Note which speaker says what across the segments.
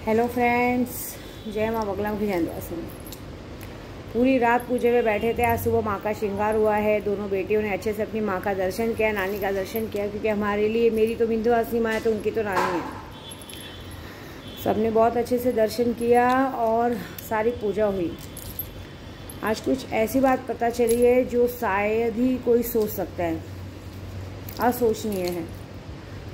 Speaker 1: Hello friends, जय माँ बगला की जयंती। पूरी रात पूजे में बैठे थे। आज सुबह माँ का श्रृंगार हुआ है। दोनों बेटियों ने अच्छे से अपनी माँ का दर्शन किया, नानी का दर्शन किया, क्योंकि हमारे लिए, मेरी तो विंध्यवासिनी माँ है तो उनकी तो नानी है। सबने बहुत अच्छे से दर्शन किया और सारी पूजा हुई। आज कुछ ऐसी बात पता चली है जो शायद ही कोई सोच सकता है, असोचनीय है।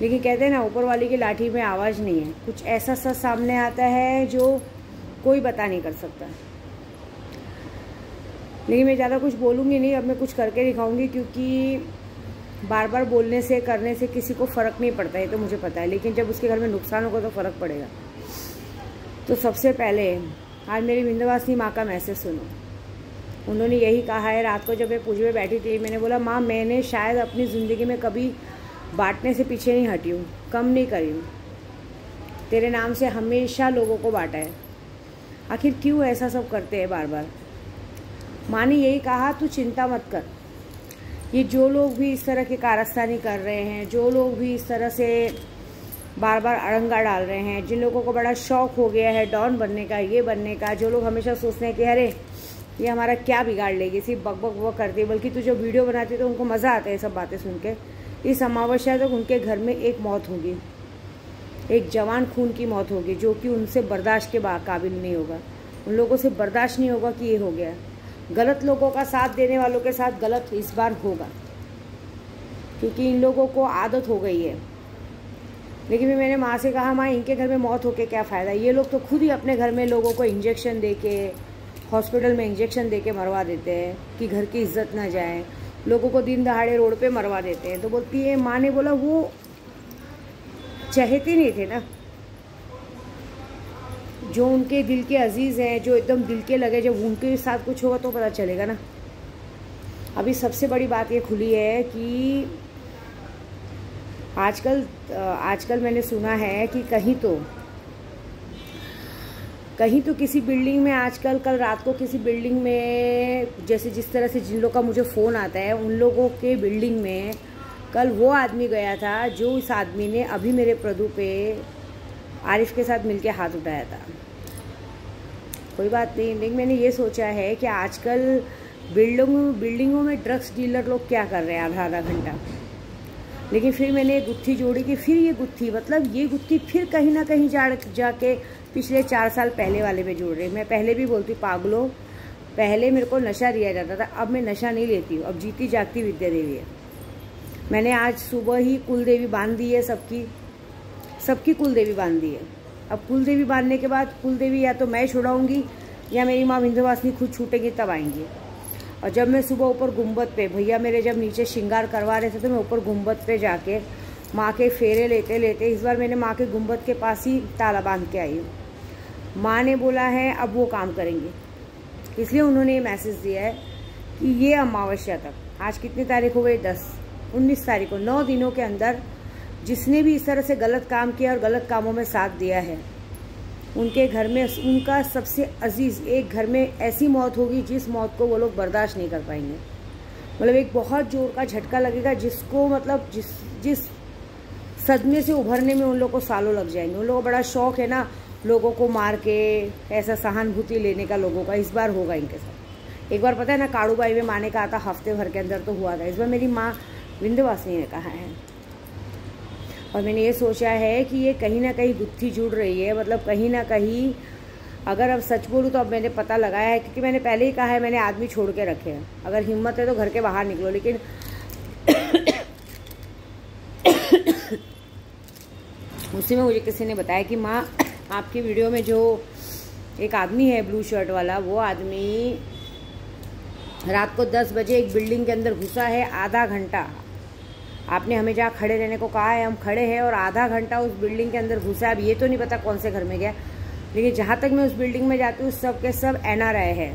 Speaker 1: लेकिन कहते हैं ना, ऊपर वाली की लाठी में आवाज़ नहीं है। कुछ ऐसा सच सामने आता है जो कोई बता नहीं कर सकता। लेकिन मैं ज़्यादा कुछ बोलूँगी नहीं, अब मैं कुछ करके दिखाऊंगी, क्योंकि बार बार बोलने से, करने से किसी को फ़र्क नहीं पड़ता, ये तो मुझे पता है। लेकिन जब उसके घर में नुकसान होगा तो फ़र्क पड़ेगा। तो सबसे पहले आज मेरी विंध्यवासिनी माँ का मैसेज सुनो। उन्होंने यही कहा है। रात को जब मैं पूजा में बैठी थी, मैंने बोला, माँ मैंने शायद अपनी ज़िंदगी में कभी बांटने से पीछे नहीं हटी हूँ, कम नहीं करी हूँ। तेरे नाम से हमेशा लोगों को बांटा है। आखिर क्यों ऐसा सब करते हैं बार बार। माँ ने यही कहा, तू चिंता मत कर। ये जो लोग भी इस तरह की कारस्तानी कर रहे हैं, जो लोग भी इस तरह से बार बार अड़ंगा डाल रहे हैं, जिन लोगों को बड़ा शौक हो गया है डॉन बनने का, ये बनने का, जो लोग हमेशा सोचते हैं कि अरे ये हमारा क्या बिगाड़ लेगी, सिर्फ बक बक बक करती है, बल्कि तू जो वीडियो बनाती है तो उनको मज़ा आता है सब बातें सुन के। इस अमावस्या तक उनके घर में एक मौत होगी, एक जवान खून की मौत होगी, जो कि उनसे बर्दाश्त के काबिल नहीं होगा। उन लोगों से बर्दाश्त नहीं होगा कि ये हो गया। गलत लोगों का साथ देने वालों के साथ गलत इस बार होगा, क्योंकि इन लोगों को आदत हो गई है। लेकिन मैंने माँ से कहा, माँ इनके घर में मौत होके क्या फ़ायदा। ये लोग तो खुद ही अपने घर में लोगों को इंजेक्शन दे के, हॉस्पिटल में इंजेक्शन दे के मरवा देते हैं कि घर की इज्जत ना जाए। लोगों को दिन दहाड़े रोड पे मरवा देते हैं। तो बोलती है, माँ ने बोला वो चाहते नहीं थे ना, जो उनके दिल के अजीज़ हैं, जो एकदम दिल के लगे, जब उनके साथ कुछ होगा तो पता चलेगा ना। अभी सबसे बड़ी बात ये खुली है कि आजकल मैंने सुना है कि कहीं तो किसी बिल्डिंग में आजकल, कल रात को किसी बिल्डिंग में, जैसे जिस तरह से जिन लोगों का मुझे फ़ोन आता है, उन लोगों के बिल्डिंग में कल वो आदमी गया था जो इस आदमी ने अभी मेरे प्रदू पे आरिफ के साथ मिलके हाथ उठाया था। कोई बात नहीं, लेकिन मैंने ये सोचा है कि आजकल बिल्डिंगों में ड्रग्स डीलर लोग क्या कर रहे हैं आधा घंटा। लेकिन फिर मैंने एक गुत्थी जोड़ी कि फिर ये गुत्थी फिर कहीं ना कहीं जाके पिछले 4 साल पहले वाले में जोड़ रहे। मैं पहले भी बोलती, पागलों, पहले मेरे को नशा दिया जाता था, अब मैं नशा नहीं लेती हूँ। अब जीती जागती विद्या देवी है। मैंने आज सुबह ही कुलदेवी बांध दी है, सबकी कुलदेवी बांध दी है। अब कुलदेवी बांधने के बाद कुलदेवी या तो मैं छुड़ाऊँगी या मेरी माँ विंध्यवासिनी खुद छूटेंगी, तब आएंगी। और जब मैं सुबह ऊपर गुंबद पे, भैया मेरे जब नीचे श्रृंगार करवा रहे थे, तो मैं ऊपर गुंबद पे जाके माँ के फेरे लेते लेते, इस बार मैंने माँ के गुंबद के पास ही ताला बांध के आई हूँ। माँ ने बोला है अब वो काम करेंगे, इसलिए उन्होंने ये मैसेज दिया है कि ये अमावस्या तक, आज कितनी तारीख हो गई, 19 तारीख को, 9 दिनों के अंदर जिसने भी इस तरह से गलत काम किया और गलत कामों में साथ दिया है, उनके घर में उनका सबसे अजीज़ एक घर में ऐसी मौत होगी जिस मौत को वो लोग बर्दाश्त नहीं कर पाएंगे। मतलब एक बहुत जोर का झटका लगेगा, जिसको मतलब जिस सदमे से उभरने में उन लोगों को सालों लग जाएंगे। उन लोगों को बड़ा शौक है ना लोगों को मार के ऐसा सहानुभूति लेने का, लोगों का इस बार होगा इनके साथ। एक बार पता है ना, काड़ूबाई में माने कहा था हफ्ते भर के अंदर तो हुआ था। इस बार मेरी माँ विंध्यवासिनी ने कहा है। और मैंने ये सोचा है कि ये कहीं ना कहीं गुत्थी जुड़ रही है। मतलब कहीं ना कहीं, अगर अब सच बोलूँ तो अब मैंने पता लगाया है, क्योंकि मैंने पहले ही कहा है मैंने आदमी छोड़ के रखे हैं। अगर हिम्मत है तो घर के बाहर निकलो। लेकिन उसी में मुझे किसी ने बताया कि माँ, आपकी वीडियो में जो एक आदमी है ब्लू शर्ट वाला, वो आदमी रात को 10 बजे एक बिल्डिंग के अंदर घुसा है। आधा घंटा आपने हमें जहाँ खड़े रहने को कहा है, हम खड़े हैं, और आधा घंटा उस बिल्डिंग के अंदर घुसा है। अब ये तो नहीं पता कौन से घर में गया, लेकिन जहाँ तक मैं उस बिल्डिंग में जाती हूँ सब के सब NRI है।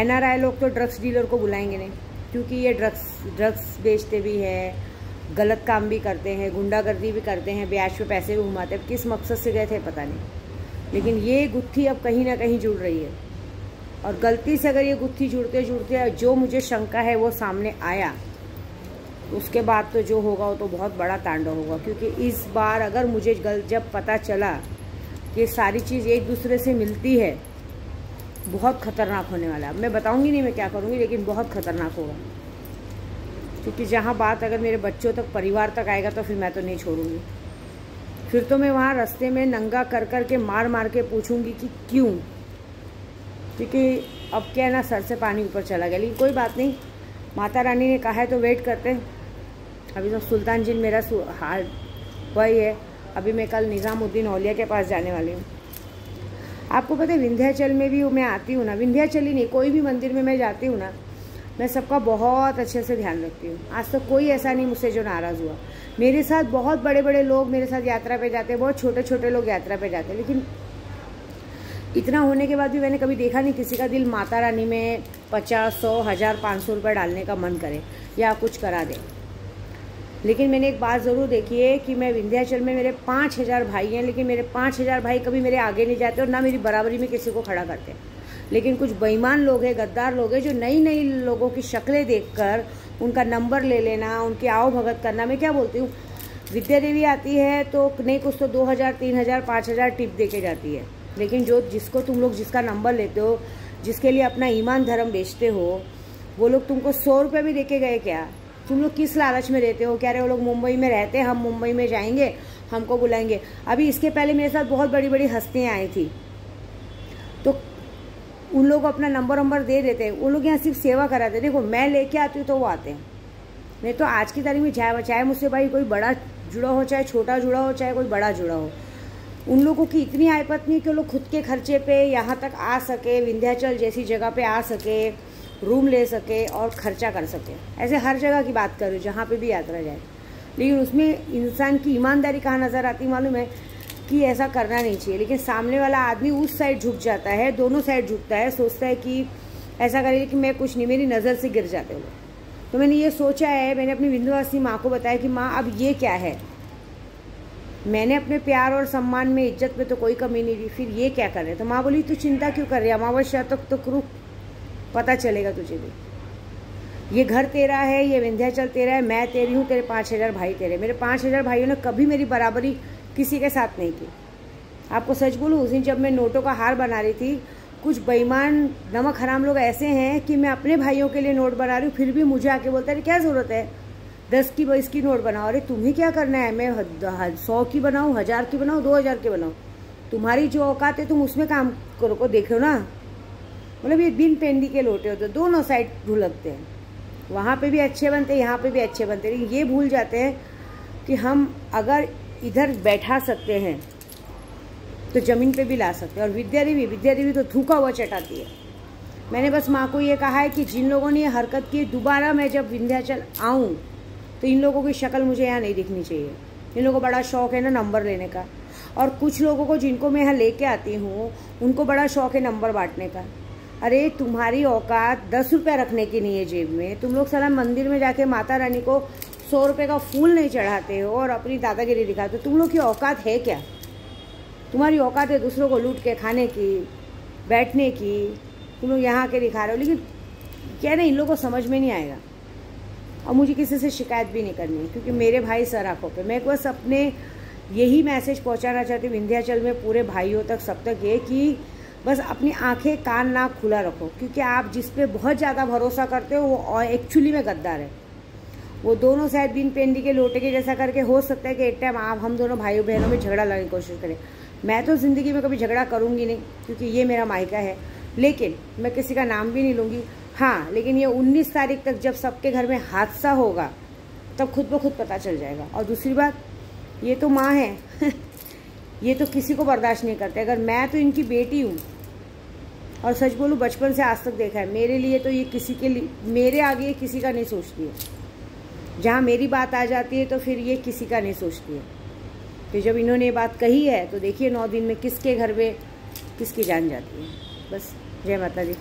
Speaker 1: NRI लोग तो ड्रग्स डीलर को बुलाएंगे नहीं, क्योंकि ये ड्रग्स बेचते भी हैं, गलत काम भी करते हैं, गुंडागर्दी भी करते हैं, ब्याज पे पैसे भी घुमाते हैं। किस मकसद से गए थे पता नहीं, लेकिन ये गुत्थी अब कहीं ना कहीं जुड़ रही है। और गलती से अगर ये गुत्थी जुड़ते जुड़ते जो मुझे शंका है वो सामने आया, उसके बाद तो जो होगा वो तो बहुत बड़ा तांडव होगा। क्योंकि इस बार अगर मुझे जब पता चला कि सारी चीज़ एक दूसरे से मिलती है, बहुत ख़तरनाक होने वाला है। मैं बताऊंगी नहीं मैं क्या करूंगी, लेकिन बहुत ख़तरनाक होगा, क्योंकि जहाँ बात अगर मेरे बच्चों तक, परिवार तक आएगा तो फिर मैं तो नहीं छोड़ूंगी। फिर तो मैं वहाँ रास्ते में नंगा कर कर के मार मार के पूछूंगी कि क्यों, क्योंकि अब क्या है ना, सर से पानी ऊपर चला गया। लेकिन कोई बात नहीं, माता रानी ने कहा है तो वेट करते हैं। अभी तो सुल्तान जिन मेरा हाल वही है। अभी मैं कल निज़ामुद्दीन औलिया के पास जाने वाली हूँ। आपको पता है विंध्याचल में भी मैं आती हूँ ना, विंध्याचल ही नहीं, कोई भी मंदिर में मैं जाती हूँ ना, मैं सबका बहुत अच्छे से ध्यान रखती हूँ। आज तक कोई ऐसा नहीं मुझसे जो नाराज़ हुआ। मेरे साथ बहुत बड़े बड़े लोग मेरे साथ यात्रा पे जाते हैं, बहुत छोटे छोटे लोग यात्रा पे जाते हैं, लेकिन इतना होने के बाद भी मैंने कभी देखा नहीं किसी का दिल माता रानी में 50, 100, 1000, 500 रुपये डालने का मन करे या कुछ करा दे। लेकिन मैंने एक बात ज़रूर देखी है कि मैं विंध्याचल में, मेरे 5000 भाई हैं, लेकिन मेरे 5000 भाई कभी मेरे आगे नहीं जाते और ना मेरी बराबरी में किसी को खड़ा करते। लेकिन कुछ बेईमान लोग हैं, गद्दार लोग हैं, जो नई नई लोगों की शक्लें देखकर उनका नंबर ले लेना, उनकी आओ भगत करना। मैं क्या बोलती हूँ, विद्या देवी आती है तो नहीं कुछ तो 2000, 3000, 5000 टिप दे के जाती है, लेकिन जो जिसको तुम लोग जिसका नंबर लेते हो, जिसके लिए अपना ईमान धर्म बेचते हो, वो लोग तुमको 100 रुपये भी दे के गए क्या? तुम लोग किस लालच में रहते हो? कह रहे हो लोग मुंबई में रहते हैं, हम मुंबई में जाएंगे, हमको बुलाएंगे। अभी इसके पहले मेरे साथ बहुत बड़ी बड़ी हस्तियाँ आई थी, तो उन लोग अपना नंबर दे देते हैं, उन लोग यहाँ सिर्फ सेवा कराते हैं। देखो मैं लेके आती हूँ तो वो आते हैं, नहीं तो आज की तारीख में चाहे मुझसे भाई कोई बड़ा जुड़ा हो, चाहे छोटा जुड़ा हो, चाहे कोई बड़ा जुड़ा हो, उन लोगों की इतनी आयपत नहीं कि वो लोग खुद के खर्चे पे यहाँ तक आ सके, विंध्याचल जैसी जगह पे आ सके, रूम ले सके और खर्चा कर सके। ऐसे हर जगह की बात कर रही हूँ जहाँ पे भी यात्रा जाए, लेकिन उसमें इंसान की ईमानदारी कहाँ नज़र आती मालूम है? कि ऐसा करना नहीं चाहिए। लेकिन सामने वाला आदमी उस साइड झुक जाता है, दोनों साइड झुकता है, सोचता है कि ऐसा करें कि मैं कुछ नहीं, मेरी नज़र से गिर जाते हुए। तो मैंने ये सोचा है, मैंने अपनी विंध्यवासिनी माँ को बताया कि माँ अब ये क्या है, मैंने अपने प्यार और सम्मान में, इज्जत में तो कोई कमी नहीं दी, फिर ये क्या कर रहे? तो माँ बोली तू चिंता क्यों कर रही है, अमावस्या तक तो रुक, पता चलेगा तुझे भी। ये घर तेरा है, ये विंध्याचल तेरा है, मैं तेरी हूँ, तेरे 5000 भाई तेरे। मेरे 5000 भाइयों ने कभी मेरी बराबरी किसी के साथ नहीं की। आपको सच बोलूँ, उस दिन जब मैं नोटों का हार बना रही थी, कुछ बेईमान नमक हराम लोग ऐसे हैं कि मैं अपने भाइयों के लिए नोट बना रही हूँ, फिर भी मुझे आके बोलता है क्या ज़रूरत है 10 की 20 की नोट बनाओ। अरे तुम्हें क्या करना है, मैं 100 की बनाऊँ, 1000 की बनाऊँ, 2000 की बनाऊँ, तुम्हारी जो औकात है तुम उसमें काम करो को देखो ना। मतलब ये बिन पेंदी के लोटे होते, दोनों साइड ढुलकते हैं, वहाँ पे भी अच्छे बनते हैं, यहाँ पे भी अच्छे बनते हैं। लेकिन ये भूल जाते हैं कि हम अगर इधर बैठा सकते हैं तो ज़मीन पे भी ला सकते हैं। और विद्या देवी तो थूका हुआ चटाती है। मैंने बस माँ को ये कहा है कि जिन लोगों ने ये हरकत की, दोबारा मैं जब विंध्याचल आऊँ तो इन लोगों की शक्ल मुझे यहाँ नहीं दिखनी चाहिए। इन लोगों को बड़ा शौक है ना नंबर लेने का, और कुछ लोगों को जिनको मैं यहाँ लेके आती हूँ उनको बड़ा शौक है नंबर बांटने का। अरे तुम्हारी औकात 10 रुपये रखने की नहीं है जेब में, तुम लोग सारा मंदिर में जाके माता रानी को 100 रुपये का फूल नहीं चढ़ाते हो और अपनी दादागिरी दिखाते हो। तुम लोग की औकात है क्या? तुम्हारी औकात है दूसरों को लूट के खाने की, बैठने की, तुम लोग यहाँ के दिखा रहे हो। लेकिन क्या नहीं, इन लोगों को समझ में नहीं आएगा। और मुझे किसी से शिकायत भी नहीं करनी है, क्योंकि मेरे भाई सर आँखों पे। मैं बस अपने यही मैसेज पहुँचाना चाहती हूँ विंध्याचल में पूरे भाइयों तक, सब तक, ये कि बस अपनी आंखें कान नाक खुला रखो, क्योंकि आप जिस पे बहुत ज़्यादा भरोसा करते हो वो एक्चुअली में गद्दार है। वो दोनों शायद बिन पेंदी के लोटे के जैसा करके, हो सकता है कि एक टाइम आप हम दोनों भाइयों बहनों में झगड़ा लाने की कोशिश करें। मैं तो ज़िंदगी में कभी झगड़ा करूँगी नहीं, क्योंकि ये मेरा मायका है। लेकिन मैं किसी का नाम भी नहीं लूँगी। हाँ, लेकिन ये 19 तारीख तक जब सबके घर में हादसा होगा तब खुद ब खुद पता चल जाएगा। और दूसरी बात, ये तो माँ है ये तो किसी को बर्दाश्त नहीं करते। अगर मैं तो इनकी बेटी हूँ, और सच बोलूँ बचपन से आज तक देखा है, मेरे लिए तो ये किसी के लिए, मेरे आगे ये किसी का नहीं सोचती है। जहाँ मेरी बात आ जाती है तो फिर ये किसी का नहीं सोचती है। तो जब इन्होंने ये बात कही है तो देखिए 9 दिन में किसके घर में किसकी जान जाती है। बस, जय माता दी।